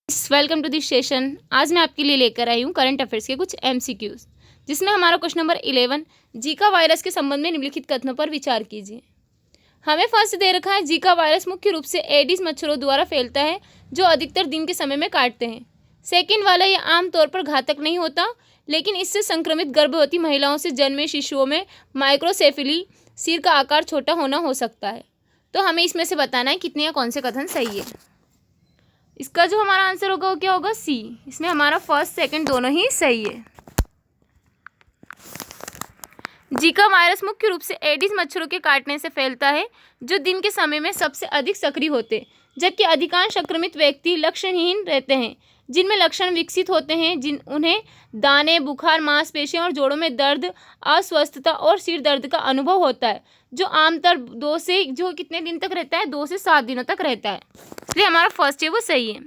Welcome to this session. आज मैं आपके लिए लेकर आई हूँ करंट अफेयर्स के कुछ MCQs, जिसमें हमारा क्वेश्चन नंबर 11 जीका वायरस के संबंध में निम्नलिखित कथनों पर विचार कीजिए। हमें फर्स्ट दे रखा है, जीका वायरस मुख्य रूप से एडिस मच्छरों द्वारा फैलता है जो अधिकतर दिन के समय में काटते हैं। सेकेंड वाला, ये आमतौर पर घातक नहीं होता, लेकिन इससे संक्रमित गर्भवती महिलाओं से जन्मे शिशुओं में माइक्रोसेफेली सिर का आकार छोटा होना हो सकता है। तो हमें इसमें से बताना है कितने या कौन से कथन सही है। इसका जो हमारा आंसर होगा वो क्या होगा, सी। इसमें हमारा फर्स्ट सेकंड दोनों ही सही है। जीका वायरस मुख्य रूप से एडिस मच्छरों के काटने से फैलता है जो दिन के समय में सबसे अधिक सक्रिय होते हैं, जबकि अधिकांश संक्रमित व्यक्ति लक्षणहीन रहते हैं। जिनमें लक्षण विकसित होते हैं उन्हें दाने, बुखार, मांसपेशियों और जोड़ों में दर्द, अस्वस्थता और सिर दर्द का अनुभव होता है, जो आमतौर 2 से कितने दिन तक रहता है, 2 से 7 दिनों तक रहता है। इसलिए हमारा फर्स्ट है वो सही है।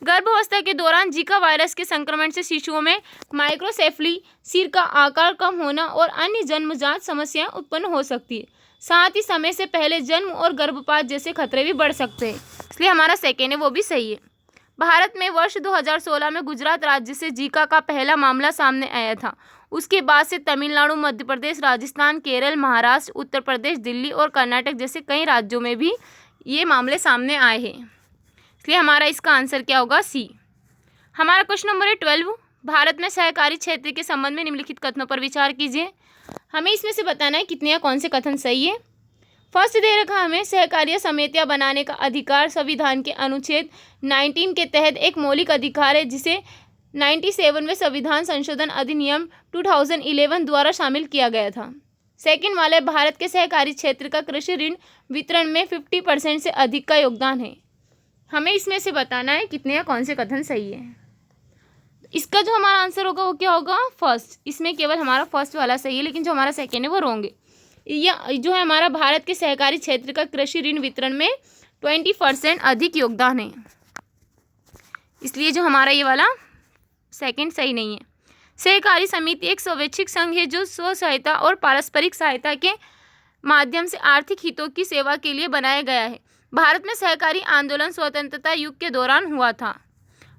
गर्भावस्था के दौरान जीका वायरस के संक्रमण से शिशुओं में माइक्रोसेफली, सिर का आकार कम होना और अन्य जन्मजात समस्याएं उत्पन्न हो सकती है। साथ ही समय से पहले जन्म और गर्भपात जैसे खतरे भी बढ़ सकते हैं। इसलिए हमारा सेकेंड है वो भी सही है। भारत में वर्ष 2016 में गुजरात राज्य से जीका का पहला मामला सामने आया था। उसके बाद से तमिलनाडु, मध्य प्रदेश, राजस्थान, केरल, महाराष्ट्र, उत्तर प्रदेश, दिल्ली और कर्नाटक जैसे कई राज्यों में भी ये मामले सामने आए हैं। इसलिए हमारा इसका आंसर क्या होगा, सी। हमारा क्वेश्चन नंबर है 12। भारत में सहकारी क्षेत्र के संबंध में निम्नलिखित कथनों पर विचार कीजिए। हमें इसमें से बताना है कितने या कौन से कथन सही है। फर्स्ट दे रखा हमें, सहकारिया समितियां बनाने का अधिकार संविधान के अनुच्छेद 19 के तहत एक मौलिक अधिकार है, जिसे 97वें संविधान संशोधन अधिनियम 2011 द्वारा शामिल किया गया था। सेकंड वाले, भारत के सहकारी क्षेत्र का कृषि ऋण वितरण में 50% से अधिक का योगदान है। हमें इसमें से बताना है कितने या कौन से कथन सही है। इसका जो हमारा आंसर होगा वो क्या होगा, फर्स्ट। इसमें केवल हमारा फर्स्ट वाला सही है, लेकिन जो हमारा सेकेंड है वो रॉन्ग है। यह जो है हमारा भारत के सहकारी क्षेत्र का कृषि ऋण वितरण में 20% अधिक योगदान है। इसलिए जो हमारा ये वाला सेकंड सही नहीं है। सहकारी समिति एक स्वैच्छिक संघ है जो स्व सहायता और पारस्परिक सहायता के माध्यम से आर्थिक हितों की सेवा के लिए बनाया गया है। भारत में सहकारी आंदोलन स्वतंत्रता युग के दौरान हुआ था।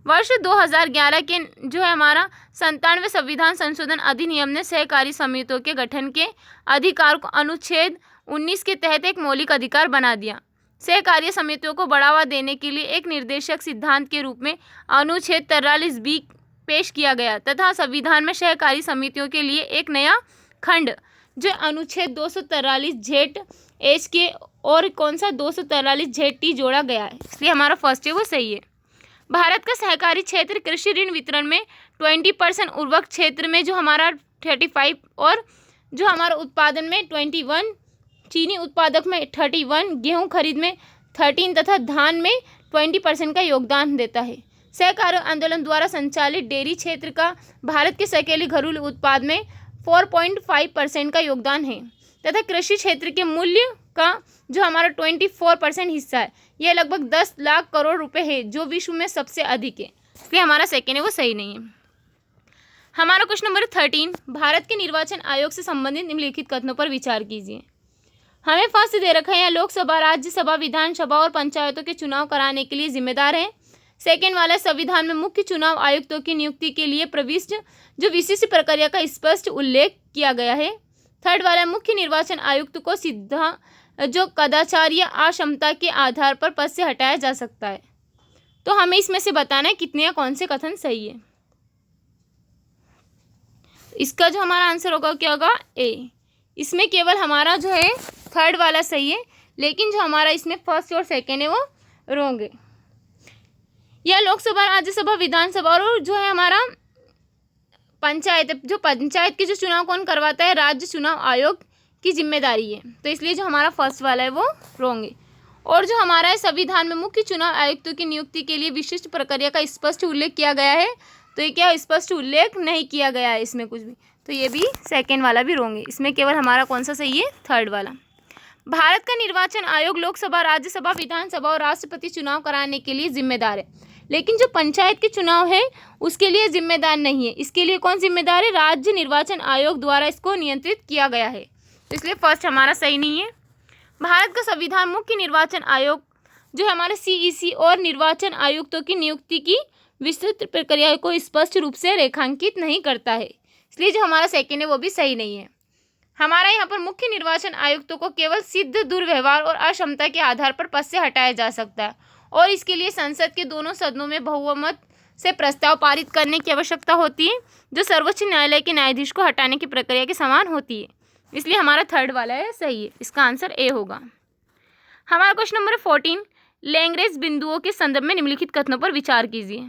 वर्ष 2011 के जो है हमारा 97वें संविधान संशोधन अधिनियम ने सहकारी समितियों के गठन के अधिकार को अनुच्छेद 19 के तहत एक मौलिक अधिकार बना दिया। सहकारी समितियों को बढ़ावा देने के लिए एक निर्देशक सिद्धांत के रूप में अनुच्छेद 43B पेश किया गया तथा संविधान में सहकारी समितियों के लिए एक नया खंड जो अनुच्छेद 243ZH के और कौन सा 243ZT जोड़ा गया है। इसलिए हमारा फर्स्ट है वो सही है। भारत का सहकारी क्षेत्र कृषि ऋण वितरण में 20%, उर्वरक क्षेत्र में जो हमारा 35 और जो हमारा उत्पादन में 21, चीनी उत्पादक में 31, गेहूं खरीद में 13 तथा धान में 20% का योगदान देता है। सहकारी आंदोलन द्वारा संचालित डेयरी क्षेत्र का भारत के सकैली घरेलू उत्पाद में 4.5% का योगदान है तथा कृषि क्षेत्र के मूल्य का जो हमारा 24% हिस्सा है, यह लगभग 10 लाख करोड़ रुपए है, जो विश्व में सबसे अधिक है। इसलिए हमारा सेकेंड है वो सही नहीं है। हमारा क्वेश्चन नंबर 13, भारत के निर्वाचन आयोग से संबंधित निम्नलिखित कथनों पर विचार कीजिए। हमें फर्स्ट दे रखा है, यह लोकसभा, राज्यसभा, विधानसभा और पंचायतों के चुनाव कराने के लिए जिम्मेदार है। सेकेंड वाला, संविधान में मुख्य चुनाव आयुक्तों की नियुक्ति के लिए प्रविष्ट जो विशिष्ट प्रक्रिया का स्पष्ट उल्लेख किया गया है। थर्ड वाला, मुख्य निर्वाचन आयुक्त को सीधा जो कदाचार या अक्षमता के आधार पर पद से हटाया जा सकता है। तो हमें इसमें से बताना है कितने या कौन से कथन सही है। इसका जो हमारा आंसर होगा क्या होगा, ए। इसमें केवल हमारा जो है थर्ड वाला सही है, लेकिन जो हमारा इसमें फर्स्ट और सेकेंड है वो रॉन्ग है। यह लोकसभा, राज्यसभा, विधानसभा और जो है हमारा पंचायत, जो पंचायत के जो चुनाव कौन करवाता है, राज्य चुनाव आयोग की जिम्मेदारी है। तो इसलिए जो हमारा फर्स्ट वाला है वो रॉन्ग है। और जो हमारा है, संविधान में मुख्य चुनाव आयुक्तों की नियुक्ति के लिए विशिष्ट प्रक्रिया का स्पष्ट उल्लेख किया गया है। तो ये क्या, स्पष्ट उल्लेख नहीं किया गया है इसमें कुछ भी, तो ये भी सेकेंड वाला भी रॉन्ग है। इसमें केवल हमारा कौन सा सही है, थर्ड वाला। भारत का निर्वाचन आयोग लोकसभा, राज्यसभा, विधानसभा और राष्ट्रपति चुनाव कराने के लिए जिम्मेदार है, लेकिन जो पंचायत के चुनाव है उसके लिए जिम्मेदार नहीं है। इसके लिए कौन जिम्मेदार है, राज्य निर्वाचन आयोग द्वारा इसको नियंत्रित किया गया है। तो इसलिए फर्स्ट हमारा सही नहीं है। भारत का संविधान मुख्य निर्वाचन आयोग जो हमारे सीईसी और निर्वाचन आयुक्तों की नियुक्ति की विस्तृत प्रक्रिया को स्पष्ट रूप से रेखांकित नहीं करता है। इसलिए जो हमारा सेकेंड है वो भी सही नहीं है। हमारा यहाँ पर मुख्य निर्वाचन आयुक्तों को केवल सिद्ध दुर्व्यवहार और अक्षमता के आधार पर पद से हटाया जा सकता है और इसके लिए संसद के दोनों सदनों में बहुमत से प्रस्ताव पारित करने की आवश्यकता होती है, जो सर्वोच्च न्यायालय के न्यायाधीश को हटाने की प्रक्रिया के समान होती है। इसलिए हमारा थर्ड वाला है सही है, इसका आंसर ए होगा। हमारा क्वेश्चन नंबर 14, लैग्रेंज बिंदुओं के संदर्भ में निम्नलिखित कथनों पर विचार कीजिए।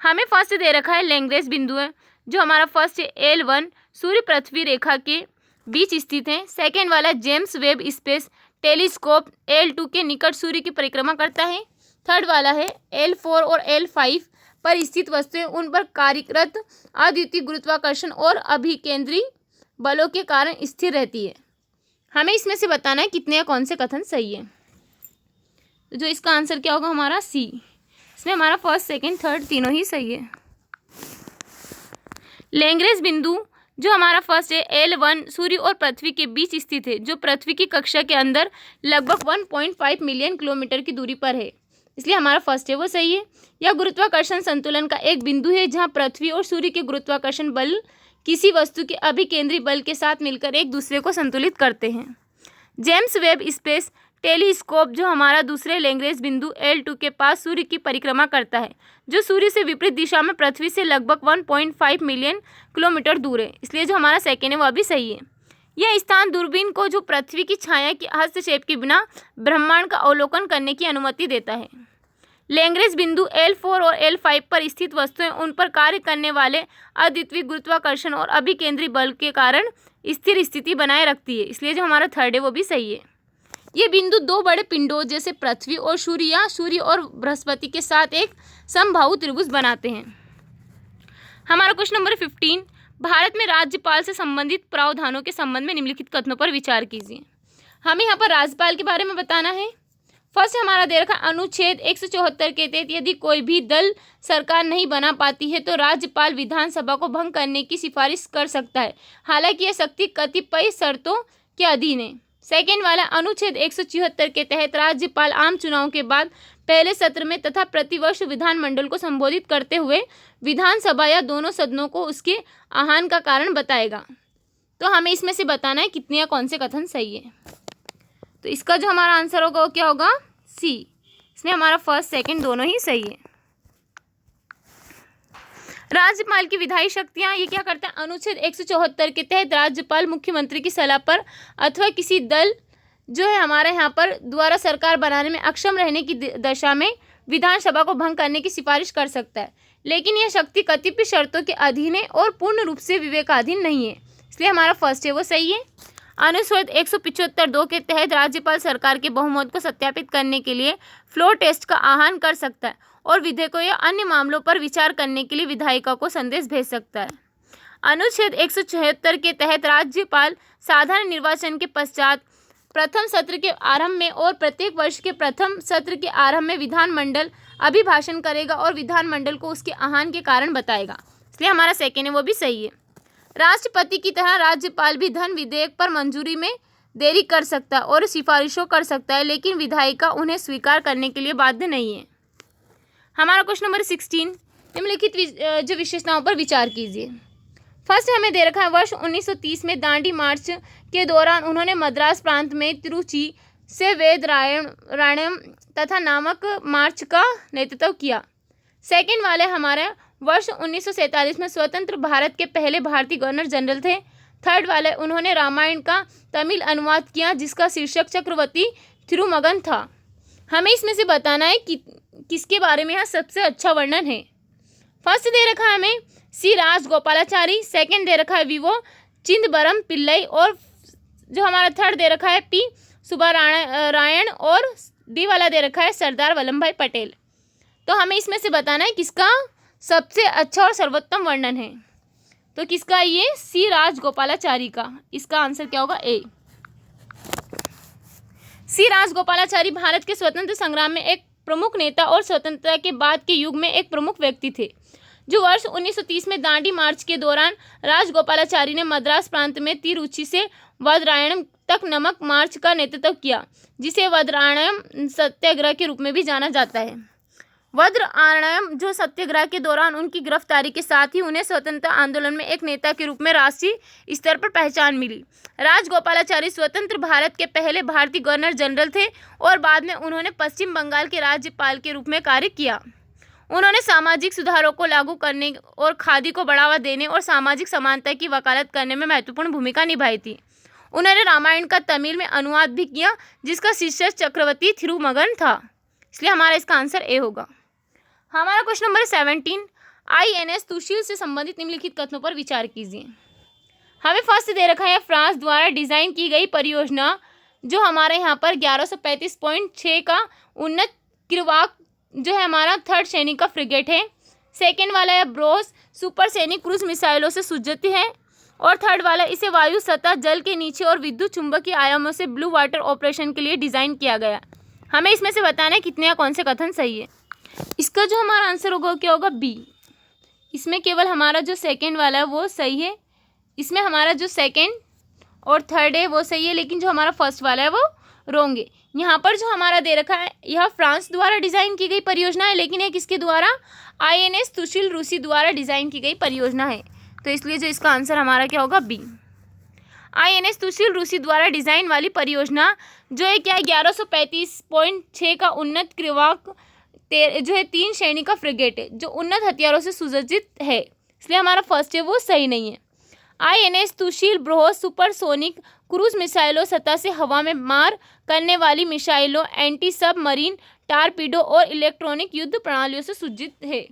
हमें फर्स्ट दे रखा है लैग्रेंज बिंदु है, जो हमारा फर्स्ट है L1 सूर्य पृथ्वी रेखा के बीच स्थित है। सेकेंड वाला James Webb space telescope L2 के निकट सूर्य की परिक्रमा करता है। थर्ड वाला है L4 और L5 पर स्थित वस्तुएं उन पर कार्यरत अद्वितीय गुरुत्वाकर्षण और अभिकेंद्री बलों के कारण स्थिर रहती है। हमें इसमें से बताना है कितने या कौन से कथन सही है। तो जो इसका आंसर क्या होगा हमारा सी। इसमें हमारा फर्स्ट सेकंड थर्ड तीनों ही सही है। लैग्रेंज बिंदु जो हमारा फर्स्ट है L1 सूर्य और पृथ्वी के बीच स्थित है, जो पृथ्वी की कक्षा के अंदर लगभग 1.5 मिलियन किलोमीटर की दूरी पर है, इसलिए हमारा फर्स्ट है वो सही है। यह गुरुत्वाकर्षण संतुलन का एक बिंदु है जहां पृथ्वी और सूर्य के गुरुत्वाकर्षण बल किसी वस्तु के अभिकेंद्री बल के साथ मिलकर एक दूसरे को संतुलित करते हैं। जेम्स वेब स्पेस टेलीस्कोप जो हमारा दूसरे लैग्रेंज बिंदु L2 के पास सूर्य की परिक्रमा करता है, जो सूर्य से विपरीत दिशा में पृथ्वी से लगभग 1.5 मिलियन किलोमीटर दूर है, इसलिए जो हमारा सेकेंड है वह भी सही है। यह स्थान दूरबीन को जो पृथ्वी की छाया के हस्तक्षेप के बिना ब्रह्मांड का अवलोकन करने की अनुमति देता है। लैग्रेंज बिंदु L4 और L5 पर स्थित वस्तुएं उन पर कार्य करने वाले अद्वितीय गुरुत्वाकर्षण और अभिकेंद्री बल के कारण स्थिर स्थिति बनाए रखती है, इसलिए जो हमारा थर्ड है वो भी सही है। ये बिंदु दो बड़े पिंडों जैसे पृथ्वी और सूर्य या सूर्य और बृहस्पति के साथ एक समबाहु त्रिभुज बनाते हैं। हमारा क्वेश्चन नंबर 15, भारत में राज्यपाल से संबंधित प्रावधानों के संबंध में निम्नलिखित कथनों पर विचार कीजिए। हमें यहाँ पर राज्यपाल के बारे में बताना है। फर्स्ट हमारा दे रखा अनुच्छेद 174 के तहत यदि कोई भी दल सरकार नहीं बना पाती है तो राज्यपाल विधानसभा को भंग करने की सिफारिश कर सकता है, हालांकि यह शक्ति कतिपय शर्तों के अधीन है। सेकेंड वाला अनुच्छेद 174 के तहत राज्यपाल आम चुनाव के बाद पहले सत्र में तथा प्रतिवर्ष विधानमंडल को संबोधित करते हुए विधानसभा या दोनों सदनों को उसके आह्वान का कारण बताएगा। तो हमें इसमें से बताना है कितने या कौन से कथन सही है। तो इसका जो हमारा आंसर होगा वो क्या होगा सी। इसमें हमारा फर्स्ट सेकंड दोनों ही सही है। राज्यपाल की विधायी शक्तियां ये क्या करता है, अनुच्छेद 174 के तहत राज्यपाल मुख्यमंत्री की सलाह पर अथवा किसी दल जो है हमारे यहाँ पर द्वारा सरकार बनाने में अक्षम रहने की दशा में विधानसभा को भंग करने की सिफारिश कर सकता है, लेकिन यह शक्ति कतिपय शर्तों के अधीन है और पूर्ण रूप से विवेकाधीन नहीं है, इसलिए हमारा फर्स्ट है वो सही है। अनुच्छेद 175(2) के तहत राज्यपाल सरकार के बहुमत को सत्यापित करने के लिए फ्लोर टेस्ट का आह्वान कर सकता है और विधेयकों या अन्य मामलों पर विचार करने के लिए विधायिका को संदेश भेज सकता है। अनुच्छेद 176 के तहत राज्यपाल साधारण निर्वाचन के पश्चात प्रथम सत्र के आरंभ में और प्रत्येक वर्ष के प्रथम सत्र के आरंभ में विधानमंडल अभिभाषण करेगा और विधानमंडल को उसके आह्वान के कारण बताएगा, इसलिए हमारा सेकेंड है वो भी सही है। राष्ट्रपति की तरह राज्यपाल भी धन विधेयक पर मंजूरी में देरी कर सकता है और सिफारिशों कर सकता है, लेकिन विधायिका उन्हें स्वीकार करने के लिए बाध्य नहीं है। हमारा क्वेश्चन नंबर 16, निम्नलिखित जो विशेषताओं पर विचार कीजिए। फर्स्ट हमें दे रखा है वर्ष 1930 में दांडी मार्च के दौरान उन्होंने मद्रास प्रांत में तिरुचि से वेदरायणम तथा नामक मार्च का नेतृत्व किया। सेकेंड वाले हमारे वर्ष 1947 में स्वतंत्र भारत के पहले भारतीय गवर्नर जनरल थे। थर्ड वाले उन्होंने रामायण का तमिल अनुवाद किया जिसका शीर्षक चक्रवर्ती थिरुमगन था। हमें इसमें से बताना है कि किसके बारे में यहाँ सबसे अच्छा वर्णन है। फर्स्ट दे रखा है हमें सी राजगोपालाचारी, सेकंड दे रखा है वीवो चिदंबरम पिल्लई और जो हमारा थर्ड दे रखा है पी सुब्बारायण और डी वाला दे रखा है सरदार वल्लभ भाई पटेल। तो हमें इसमें से बताना है किसका सबसे अच्छा और सर्वोत्तम वर्णन है। तो किसका ये सी राजगोपालाचारी का, इसका आंसर क्या होगा ए। सी राजगोपालाचारी भारत के स्वतंत्र संग्राम में एक प्रमुख नेता और स्वतंत्रता के बाद के युग में एक प्रमुख व्यक्ति थे, जो वर्ष 1930 में दांडी मार्च के दौरान राजगोपालाचारी ने मद्रास प्रांत में तिरुचि से वज्रायणम तक नमक मार्च का नेतृत्व किया, जिसे वज्रायणम सत्याग्रह के रूप में भी जाना जाता है। वज्रायणम जो सत्याग्रह के दौरान उनकी गिरफ्तारी के साथ ही उन्हें स्वतंत्रता आंदोलन में एक नेता के रूप में राष्ट्रीय स्तर पर पहचान मिली। राजगोपालाचारी स्वतंत्र भारत के पहले भारतीय गवर्नर जनरल थे और बाद में उन्होंने पश्चिम बंगाल के राज्यपाल के रूप में कार्य किया। उन्होंने सामाजिक सुधारों को लागू करने और खादी को बढ़ावा देने और सामाजिक समानता की वकालत करने में महत्वपूर्ण भूमिका निभाई थी। उन्होंने रामायण का तमिल में अनुवाद भी किया, जिसका शीर्षक चक्रवर्ती थिरुमगन था। इसलिए हमारा इसका आंसर ए होगा। हमारा क्वेश्चन नंबर 17, INS तुशील से संबंधित निम्नलिखित कथनों पर विचार कीजिए। हमें फर्स्ट दे रखा है फ्रांस द्वारा डिजाइन की गई परियोजना, जो हमारे यहाँ पर 1135.6 का उन्नत किरवाक जो है हमारा 3rd श्रेणी का फ्रिगेट है। सेकेंड वाला है ब्रोस सुपरसैनिक क्रूज मिसाइलों से सुसज्जित है। और थर्ड वाला इसे वायु, सतह, जल के नीचे और विद्युत चुंबकीय आयामों से ब्लू वाटर ऑपरेशन के लिए डिजाइन किया गया। हमें इसमें से बताना है कितने या कौन से कथन सही है। इसका जो हमारा आंसर होगा क्या होगा, बी। इसमें केवल हमारा जो सेकेंड वाला है वो सही है। इसमें हमारा जो सेकेंड और थर्ड है वो सही है, लेकिन जो हमारा फर्स्ट वाला है वो रॉन्ग है। यहाँ पर जो हमारा दे रखा है यह फ्रांस द्वारा डिजाइन की गई परियोजना है, लेकिन ये किसके द्वारा, INS तुशील रूसी द्वारा डिजाइन की गई परियोजना है। तो इसलिए जो इसका आंसर हमारा क्या होगा, बी। INS तुशील रूसी द्वारा डिजाइन वाली परियोजना जो है क्या 1135.6 का उन्नत क्रिवाक जो है 3 श्रेणी का फ्रिगेट है, जो उन्नत हथियारों से सुसज्जित है। इसलिए हमारा फर्स्ट है वो सही नहीं है। INS तुशील बृहद सुपरसोनिक क्रूज मिसाइलों, सतह से हवा में मार करने वाली मिसाइलों, एंटी सबमरीन टारपीडो और इलेक्ट्रॉनिक युद्ध प्रणालियों से सुसज्जित है।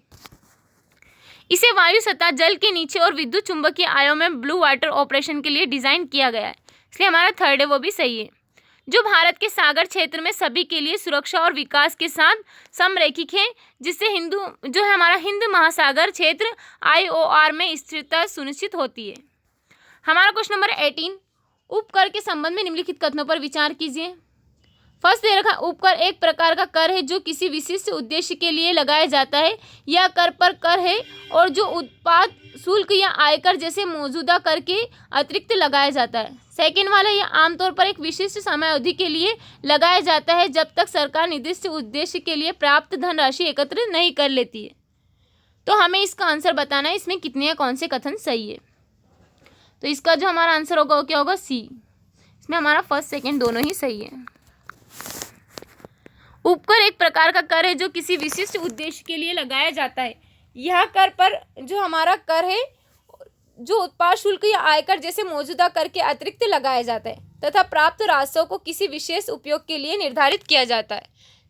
इसे वायु, सतह, जल के नीचे और विद्युत चुंबकीय आयामों में ब्लू वाटर ऑपरेशन के लिए डिजाइन किया गया है। इसलिए हमारा थर्ड है वो भी सही है। जो भारत के सागर क्षेत्र में सभी के लिए सुरक्षा और विकास के साथ समरैखिक है, जिससे जो है हमारा हिंद महासागर क्षेत्र IOR में स्थिरता सुनिश्चित होती है। हमारा क्वेश्चन नंबर 18, उपकर के संबंध में निम्नलिखित कथनों पर विचार कीजिए। फर्स्ट दे रखा, उपकर एक प्रकार का कर है जो किसी विशिष्ट उद्देश्य के लिए लगाया जाता है। यह कर पर कर है और जो उत्पाद शुल्क या आयकर जैसे मौजूदा कर के अतिरिक्त लगाया जाता है। सेकेंड वाला, यह आमतौर पर एक विशिष्ट समय अवधि के लिए लगाया जाता है जब तक सरकार निर्दिष्ट उद्देश्य के लिए प्राप्त धनराशि एकत्र नहीं कर लेती है। तो हमें इसका आंसर बताना है इसमें कितने या कौन से कथन सही है। तो इसका जो हमारा आंसर होगा वो क्या होगा, सी। इसमें हमारा फर्स्ट सेकेंड दोनों ही सही है। उपकर एक प्रकार का कर है जो किसी विशिष्ट उद्देश्य के लिए लगाया जाता है। यह कर पर जो हमारा कर है जो उत्पाद शुल्क या आयकर जैसे मौजूदा कर के अतिरिक्त लगाया जाता है तथा प्राप्त राजस्व को किसी विशेष उपयोग के लिए निर्धारित किया जाता है।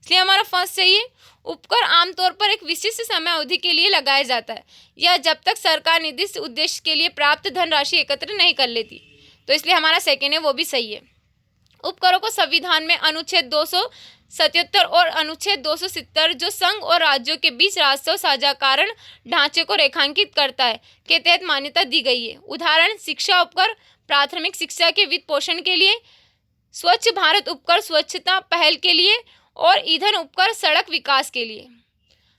इसलिए हमारा फर्स्ट सही है। उपकर आमतौर पर एक विशिष्ट समय अवधि के लिए लगाया जाता है या जब तक सरकार निर्दिष्ट उद्देश्य के लिए प्राप्त धनराशि एकत्र नहीं कर लेती। तो इसलिए हमारा सेकेंड है वो भी सही है। उपकरों को संविधान में अनुच्छेद 277 और अनुच्छेद 270 जो संघ और राज्यों के बीच राजस्व साझाकरण ढांचे को रेखांकित करता है के तहत मान्यता दी गई है। उदाहरण, शिक्षा उपकर प्राथमिक शिक्षा के वित्त पोषण के लिए, स्वच्छ भारत उपकर स्वच्छता पहल के लिए और ईंधन उपकर सड़क विकास के लिए।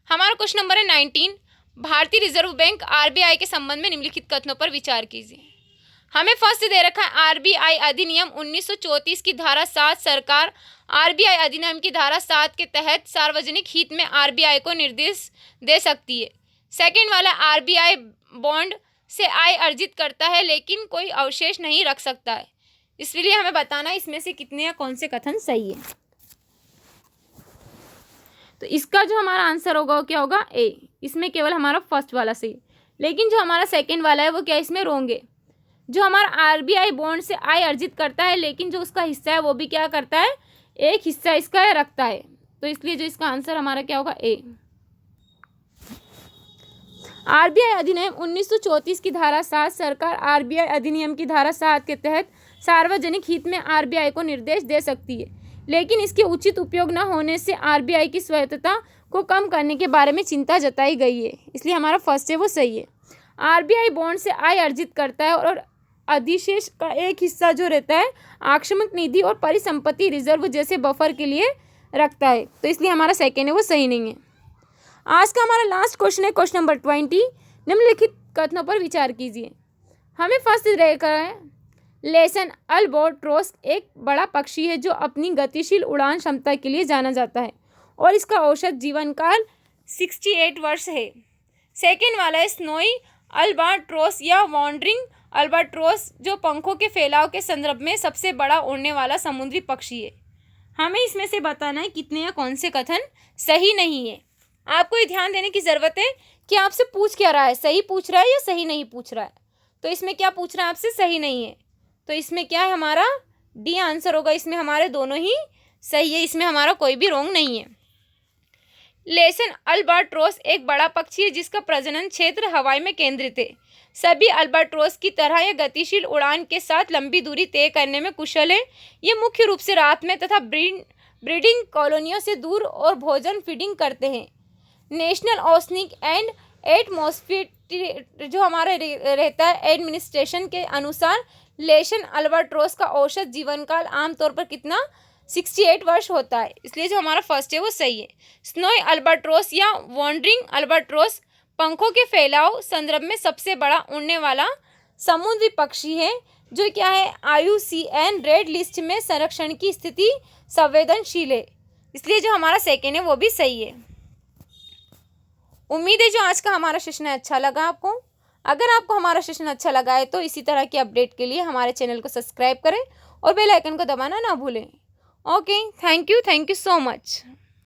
हमारा क्वेश्चन नंबर है 19, भारतीय रिजर्व बैंक RBI के संबंध में निम्नलिखित कथनों पर विचार कीजिए। हमें फर्स्ट दे रखा है RBI अधिनियम 1934 की धारा 7 सरकार RBI अधिनियम की धारा 7 के तहत सार्वजनिक हित में RBI को निर्देश दे सकती है। सेकंड वाला, RBI बॉन्ड से आय अर्जित करता है लेकिन कोई अवशेष नहीं रख सकता है। इसलिए हमें बताना है इसमें से कितने या कौन से कथन सही है। तो इसका जो हमारा आंसर होगा वो क्या होगा, ए। इसमें केवल हमारा फर्स्ट वाला सही, लेकिन जो हमारा सेकेंड वाला है वो क्या इसमें रॉन्ग है। जो हमारा RBI बॉन्ड से आय अर्जित करता है लेकिन जो उसका हिस्सा है वो भी क्या करता है, एक हिस्सा इसका रखता है। तो इसलिए जो इसका आंसर हमारा क्या होगा, ए। RBI अधिनियम 1934 की धारा 7 सरकार RBI अधिनियम की धारा 7 के तहत सार्वजनिक हित में RBI को निर्देश दे सकती है, लेकिन इसके उचित उपयोग न होने से RBI की स्वायत्तता को कम करने के बारे में चिंता जताई गई है। इसलिए हमारा फर्स्ट है वो सही है। RBI बॉन्ड से आय अर्जित करता है और अधिशेष का एक हिस्सा जो रहता है आकस्मिक निधि और परिसंपत्ति रिजर्व जैसे बफर के लिए रखता है। तो इसलिए हमारा सेकेंड है वो सही नहीं है। आज का हमारा लास्ट क्वेश्चन है क्वेश्चन नंबर 20, निम्नलिखित कथनों पर विचार कीजिए। हमें फर्स्ट देखा है लेसन अल्बाट्रोस एक बड़ा पक्षी है जो अपनी गतिशील उड़ान क्षमता के लिए जाना जाता है और इसका औसत जीवन काल 68 वर्ष है। सेकेंड वाला है स्नोई अल्बाट्रोस या वॉन्डरिंग अल्बाट्रोस, जो पंखों के फैलाव के संदर्भ में सबसे बड़ा उड़ने वाला समुद्री पक्षी है। हमें इसमें से बताना है कितने या कौन से कथन सही नहीं है। आपको ये ध्यान देने की ज़रूरत है कि आपसे पूछ क्या रहा है, सही पूछ रहा है या सही नहीं पूछ रहा है। तो इसमें क्या पूछ रहा है आपसे, सही नहीं है, तो इसमें क्या है हमारा डी आंसर होगा। इसमें हमारे दोनों ही सही है, इसमें हमारा कोई भी रॉन्ग नहीं है। लेसन अल्बाट्रोस एक बड़ा पक्षी है जिसका प्रजनन क्षेत्र हवाई में केंद्रित है। सभी अल्बाट्रोस की तरह यह गतिशील उड़ान के साथ लंबी दूरी तय करने में कुशल है। ये मुख्य रूप से रात में तथा ब्रीडिंग कॉलोनियों से दूर और भोजन फीडिंग करते हैं। नेशनल ओशनिक एंड एटमॉस्फेरिक जो हमारा रहता है एडमिनिस्ट्रेशन के अनुसार लेसन अल्बाट्रोस का औसत जीवन काल आमतौर पर कितना 68 वर्ष होता है, इसलिए जो हमारा फर्स्ट है वो सही है। स्नोई अल्बाट्रोस या वॉन्डरिंग अल्बाट्रोस पंखों के फैलाव संदर्भ में सबसे बड़ा उड़ने वाला समुद्री पक्षी है जो क्या है IUCN रेड लिस्ट में संरक्षण की स्थिति संवेदनशील है, इसलिए जो हमारा सेकेंड है वो भी सही है। उम्मीद है जो आज का हमारा सेशन अच्छा लगा आपको। अगर आपको हमारा सेशन अच्छा लगा है तो इसी तरह की अपडेट के लिए हमारे चैनल को सब्सक्राइब करें और बेल आइकन को दबाना ना भूलें। Okay, thank you so much.